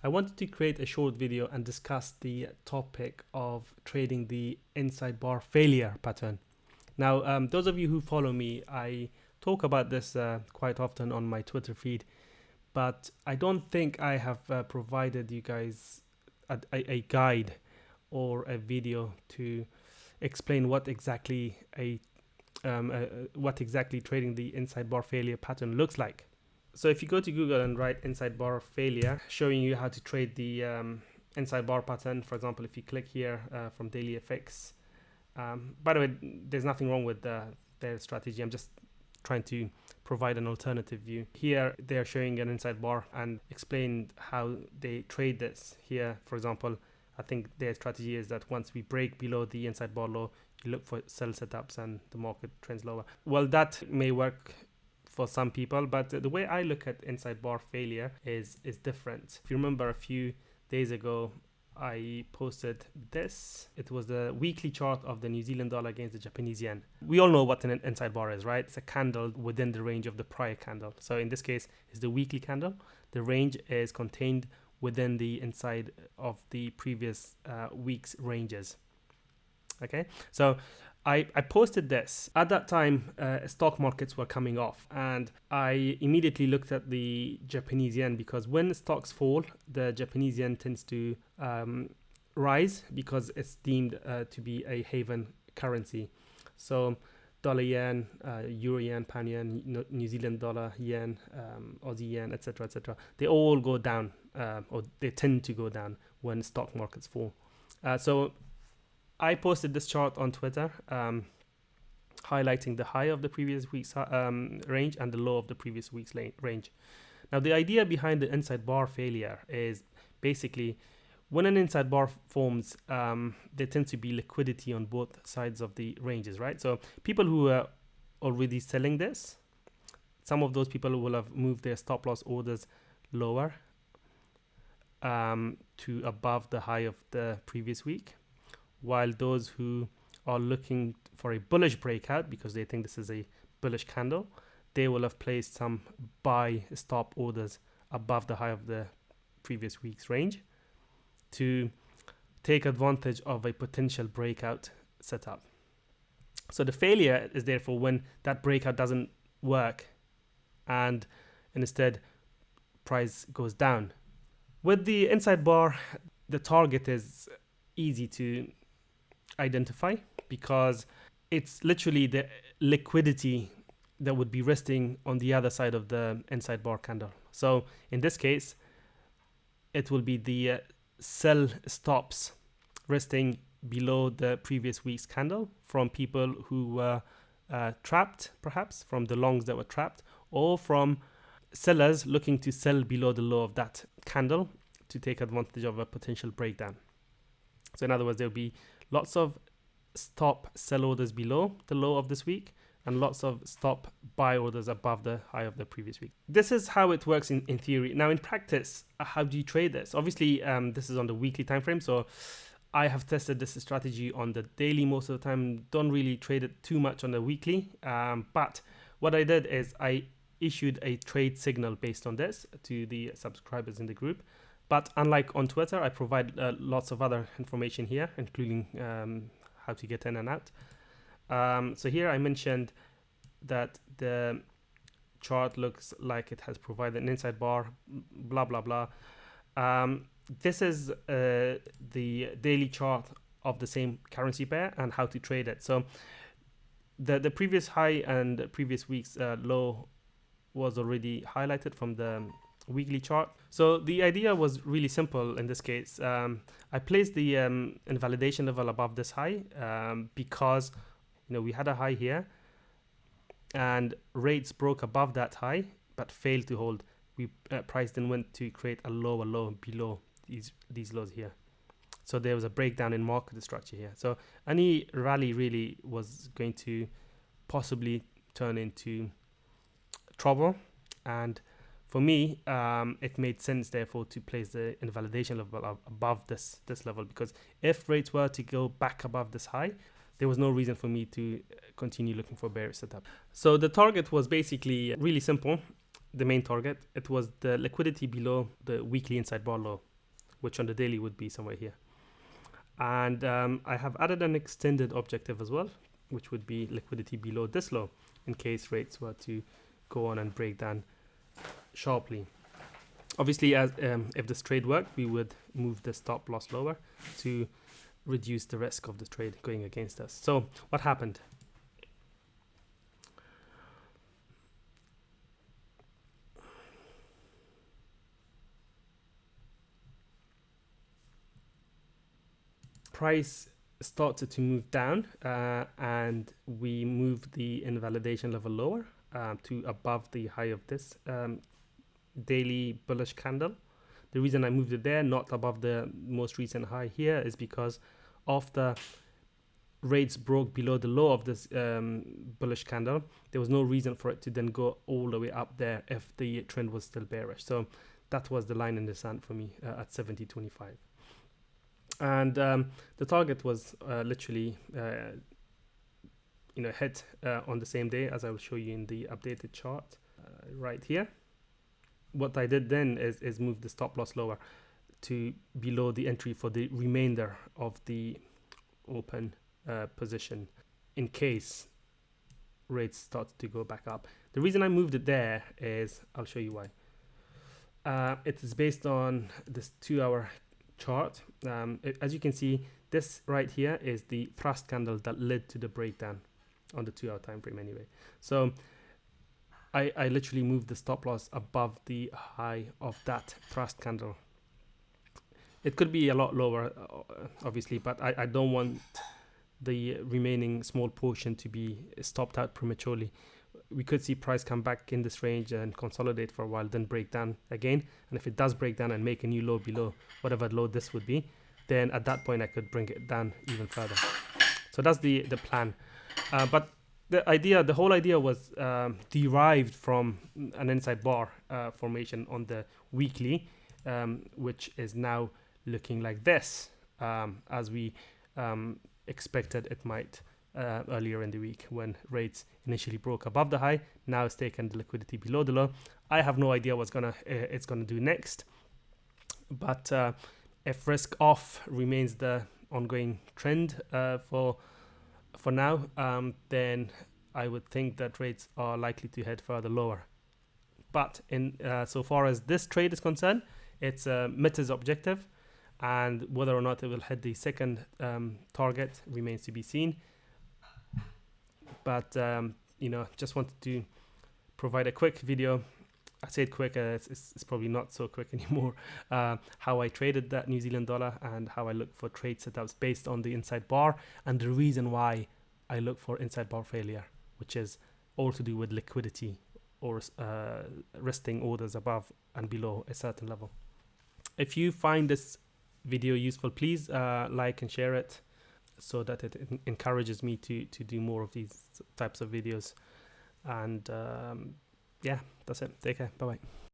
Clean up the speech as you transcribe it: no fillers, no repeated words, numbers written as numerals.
I wanted to create a short video and discuss the topic of trading the inside bar failure pattern. Now, those of you who follow me, I talk about this quite often on my Twitter feed, but I don't think I have provided you guys a guide or a video to explain what exactly trading the inside bar failure pattern looks like. So if you go to Google and write inside bar failure, showing you how to trade the inside bar pattern, for example, if you click here from Daily FX, by the way, there's nothing wrong with their strategy. I'm just trying to provide an alternative view. Here they're showing an inside bar and explain how they trade this. Here, for example, I think their strategy is that once we break below the inside bar low, you look for sell setups and the market trends lower. Well, that may work for some people, but the way I look at inside bar failure is different. If you remember, a few days ago I posted this. It was the weekly chart of the New Zealand dollar against the Japanese yen. We all know what an inside bar is, right? It's a candle within the range of the prior candle. So in this case, it's the weekly candle. The range is contained within the inside of the previous week's ranges. Okay, so I posted this. At that time, stock markets were coming off, and I immediately looked at the Japanese yen, because when stocks fall, the Japanese yen tends to rise because it's deemed to be a haven currency. So dollar yen, euro yen, pound yen, New Zealand dollar, yen, Aussie yen, etc., they all go down, or they tend to go down when stock markets fall. So I posted this chart on Twitter, highlighting the high of the previous week's range and the low of the previous week's range. Now, the idea behind the inside bar failure is basically when an inside bar forms, there tends to be liquidity on both sides of the ranges, right? So people who are already selling this, some of those people will have moved their stop loss orders lower to above the high of the previous week, while those who are looking for a bullish breakout because they think this is a bullish candle, they will have placed some buy stop orders above the high of the previous week's range to take advantage of a potential breakout setup. So the failure is therefore when that breakout doesn't work and instead price goes down. With the inside bar, the target is easy to identify because it's literally the liquidity that would be resting on the other side of the inside bar candle. So in this case, it will be the sell stops resting below the previous week's candle from people who were trapped, perhaps from the longs that were trapped, or from sellers looking to sell below the low of that candle to take advantage of a potential breakdown. So in other words, there'll be lots of stop sell orders below the low of this week and lots of stop buy orders above the high of the previous week. This is how it works in theory. Now in practice, how do you trade this? Obviously, this is on the weekly time frame, so I have tested this strategy on the daily most of the time. Don't really trade it too much on the weekly, but what I did is I issued a trade signal based on this to the subscribers in the group. But unlike on Twitter, I provide lots of other information here, including how to get in and out. So here I mentioned that the chart looks like it has provided an inside bar, blah, blah, blah. This is the daily chart of the same currency pair and how to trade it. So the previous high and the previous week's low was already highlighted from the weekly chart. So the idea was really simple in this case. I placed the invalidation level above this high because we had a high here and rates broke above that high but failed to hold. We price then went to create a lower low below these lows here. So there was a breakdown in market structure here. So any rally really was going to possibly turn into trouble, and for me, it made sense, therefore, to place the invalidation level above this level, because if rates were to go back above this high, there was no reason for me to continue looking for bearish setup. So the target was basically really simple. The main target, it was the liquidity below the weekly inside bar low. which on the daily would be somewhere here. And I have added an extended objective as well, which would be liquidity below this low in case rates were to go on and break down sharply. Obviously, as if this trade worked, we would move the stop loss lower to reduce the risk of the trade going against us. So what happened? Price started to move down and we moved the invalidation level lower to above the high of this daily bullish candle. The reason I moved it there, not above the most recent high here, is because after rates broke below the low of this bullish candle, there was no reason for it to then go all the way up there if the trend was still bearish. So that was the line in the sand for me at 70.25. And the target was literally hit on the same day, as I will show you in the updated chart right here. What I did then is move the stop loss lower to below the entry for the remainder of the open position in case rates start to go back up. The reason I moved it there is, I'll show you why. It is based on this 2-hour chart. As you can see, this right here is the thrust candle that led to the breakdown on the 2-hour time frame anyway. So I literally moved the stop loss above the high of that thrust candle. It could be a lot lower, obviously, but I don't want the remaining small portion to be stopped out prematurely. We could see price come back in this range and consolidate for a while, then break down again. And if it does break down and make a new low below whatever low this would be, then at that point I could bring it down even further. So that's the plan. But the whole idea was derived from an inside bar formation on the weekly, which is now looking like this, as we expected it might earlier in the week when rates initially broke above the high. Now it's taken the liquidity below the low. I have no idea what's it's gonna do next, but if risk off remains the ongoing trend for now, then I would think that rates are likely to head further lower. But in so far as this trade is concerned, it's met its objective, and whether or not it will hit the second target remains to be seen. But just wanted to provide a quick video. I said quick, it's probably not so quick anymore. How I traded that New Zealand dollar and how I look for trade setups based on the inside bar, and the reason why I look for inside bar failure, which is all to do with liquidity or resting orders above and below a certain level. If you find this video useful, please like and share it, so that it encourages me to do more of these types of videos. And yeah, that's it. Take care. Bye bye.